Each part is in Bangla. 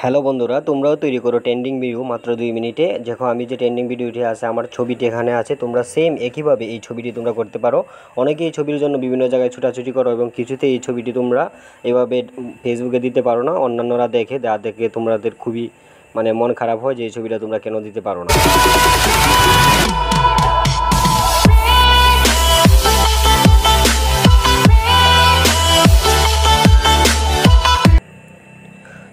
হ্যালো বন্ধুরা, তোমরাও তৈরি করো ট্রেন্ডিং ভিডিও মাত্র 2 মিনিটে। দেখো আমি যে ট্রেন্ডিং ভিডিওটি আছে, আমার ছবিটি এখানে আছে, তোমরা সেম একইভাবে এই ছবিটি তোমরা করতে পারো। অনেকেই এই ছবির জন্য বিভিন্ন জায়গায় ছুটাছুটি করো এবং কিছুতে এই ছবিটি তোমরা এভাবে ফেসবুকে দিতে পারো না। অন্যান্যরা দেখে, যা দেখে তোমাদের খুবই মন খারাপ হয় যে এই ছবিটা তোমরা কেন দিতে পারো না।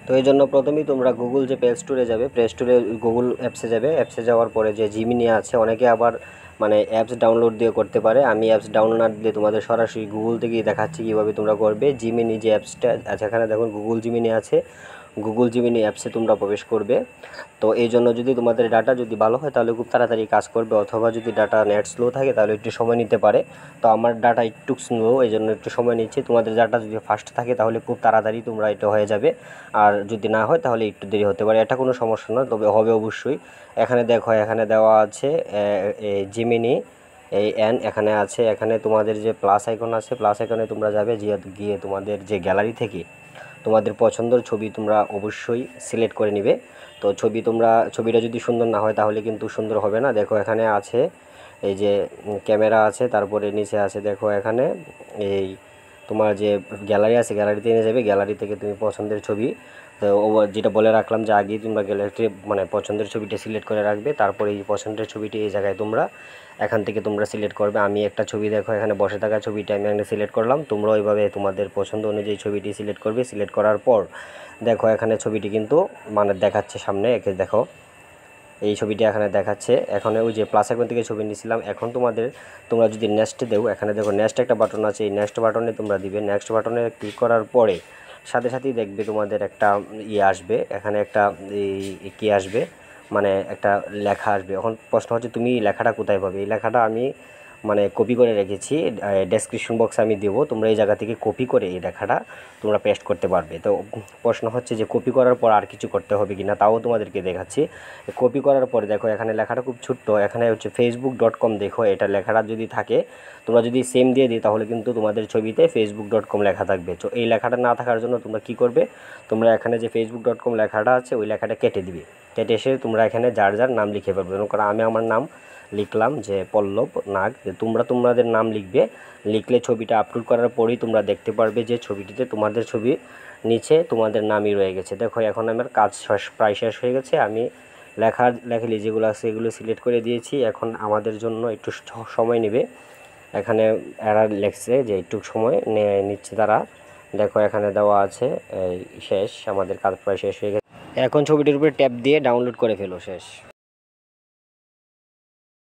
তো এই জন্য প্রথমেই তোমরা গুগল যে প্লে স্টোরে যাবে, প্লে স্টোরে গুগল অ্যাপসে যাবে। অ্যাপসে যাওয়ার পরে যে জিমিনি আছে, অনেকে আবার অ্যাপস ডাউনলোড দিয়ে করতে পারে। আমি অ্যাপস ডাউনলোড দিয়ে তোমাদের সরাসরি গুগল থেকেই দেখাচ্ছি কীভাবে তোমরা করবে। জিমিনি যে অ্যাপসটা আছে, এখানে দেখুন গুগল জিমিনি আছে। গুগল জিমিনি অ্যাপসে তোমরা প্রবেশ করবে। তো এই জন্য যদি তোমাদের ডাটা যদি ভালো হয় তাহলে খুব তাড়াতাড়ি কাজ করবে, অথবা যদি ডাটা নেট স্লো থাকে তাহলে একটু সময় নিতে পারে। তো আমার ডাটা একটু স্লো, এই জন্য একটু সময় নিচ্ছে। তোমাদের ডাটা যদি ফাস্ট থাকে তাহলে খুব তাড়াতাড়ি তোমরা এটা হয়ে যাবে, আর যদি না হয় তাহলে একটু দেরি হতে পারে। এটা কোনো সমস্যা না, তবে হবে অবশ্যই। এখানে দেখো, এখানে দেওয়া আছে জিমিনি এই এখানে আছে। এখানে তোমাদের যে প্লাস আইকন আছে, প্লাস আইকনে তোমরা যাবে, গিয়ে তোমাদের যে গ্যালারি থেকে তোমাদের পছন্দের ছবি তোমরা অবশ্যই সিলেক্ট করে নিবে। তো ছবিটা যদি সুন্দর না হয় তাহলে কিন্তু সুন্দর হবে না। দেখো এখানে আছে এই যে ক্যামেরা আছে, তারপরে নিচে আছে দেখো এখানে এই তোমার যে গ্যালারি আছে, গ্যালারিতে নিয়ে যাবে। গ্যালারি থেকে তুমি পছন্দের ছবি, তো যেটা বলে রাখলাম যে আগেই তোমরা গ্যালারিতে পছন্দের ছবিটা সিলেক্ট করে রাখবে। তারপরে এই পছন্দের ছবিটি এই জায়গায় তোমরা এখান থেকে তোমরা সিলেক্ট করবে। আমি একটা ছবি দেখো এখানে বসে থাকা ছবিটা আমি এখানে সিলেক্ট করলাম। তোমরাও এইভাবে তোমাদের পছন্দ অনুযায়ী ছবিটি সিলেক্ট করবে। সিলেক্ট করার পর দেখো এখানে ছবিটি কিন্তু দেখাচ্ছে সামনে, একে দেখো এই ছবিটি এখানে দেখাচ্ছে। এখন ওই যে প্লাস আইকন থেকে ছবি নিয়েছিলাম। এখন তোমরা যদি নেক্সট দেও, এখানে দেখো নেক্সট একটা বাটন আছে, এই নেক্সট বাটনে তোমরা দিবে। নেক্সট বাটনে ক্লিক করার পরে সাথে সাথেই দেখবে তোমাদের একটা আসবে, এখানে একটা কি আসবে, একটা লেখা আসবে। এখন প্রশ্ন হচ্ছে তুমি লেখাটা কোথায় পাবে। এই লেখাটা আমি কপি করে রেখেছি, ডেসক্রিপশন বক্সে আমি দেবো। তোমরা এই জায়গা থেকে কপি করে এই লেখাটা তোমরা পেস্ট করতে পারবে। তো প্রশ্ন হচ্ছে যে কপি করার পর আর কিছু করতে হবে কি না, তাও তোমাদেরকে দেখাচ্ছি। কপি করার পরে দেখো এখানে লেখাটা খুব ছোট্ট, এখানে হচ্ছে facebook.com। দেখো এটা লেখাটা যদি থাকে, তোমরা যদি সেম দিয়ে দিই তাহলে কিন্তু তোমাদের ছবিতে facebook.com লেখা থাকবে। তো এই লেখাটা না থাকার জন্য তোমরা কি করবে, তোমরা এখানে যে facebook.com লেখাটা আছে ওই লেখাটা কেটে দিবে। কেটে এসে তোমরা এখানে যার যার নাম লিখে পারবে। কারণ আমি আমার নাম লিখলাম যে পল্লব নাগ, তোমরা তোমাদের নাম লিখবে। লিখলে ছবিটা আপলোড করার পরেই তোমরা দেখতে পারবে যে ছবিটিতে তোমাদের ছবি নিচে তোমাদের নামই রয়ে গেছে। দেখো এখন আমার কাজ প্রায় শেষ হয়ে গেছে। আমি লেখালি যেগুলো আছে এগুলো সিলেক্ট করে দিয়েছি। এখন আমাদের জন্য একটু সময় নেবে। এখানে এরার লেখছে যে একটু সময় নিচ্ছে তারা। দেখো এখানে দেওয়া আছে শেষ, আমাদের কাজ প্রায় শেষ হয়ে গেছে। এখন ছবিটির উপরে ট্যাপ দিয়ে ডাউনলোড করে ফেলো, শেষ।